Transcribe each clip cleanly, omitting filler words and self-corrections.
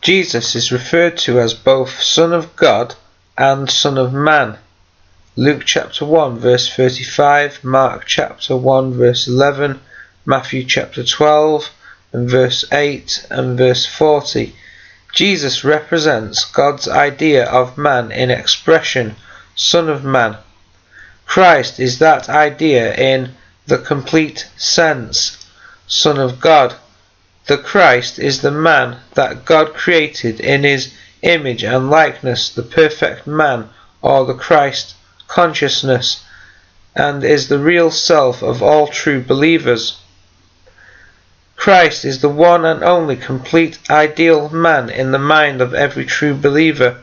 Jesus is referred to as both Son of God and Son of Man. Luke chapter 1 verse 35, Mark chapter 1 verse 11, Matthew chapter 12 and verse 8 and verse 40. Jesus represents God's idea of man in expression, Son of Man. Christ is that idea in the complete sense, Son of God. The Christ is the man that God created in his image and likeness, the perfect man, or the Christ consciousness, and is the real self of all true believers. Christ is the one and only complete ideal man in the mind of every true believer.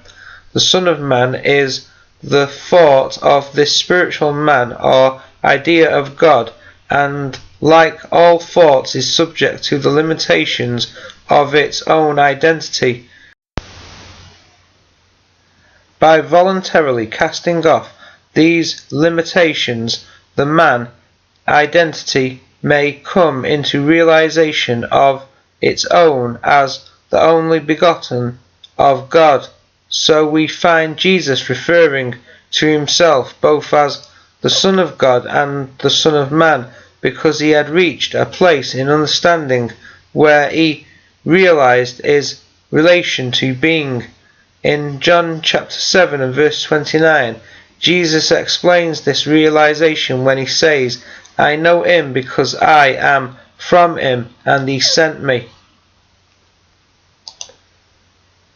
The Son of Man is the thought of this spiritual man or idea of God, and like all thoughts is subject to the limitations of its own identity. By voluntarily casting off these limitations, the man identity may come into realization of its own as the only begotten of God. So we find Jesus referring to himself both as the Son of God and the Son of Man, because he had reached a place in understanding where he realized his relation to being. In John chapter 7 and verse 29, Jesus explains this realization when he says, "I know him because I am from him and he sent me."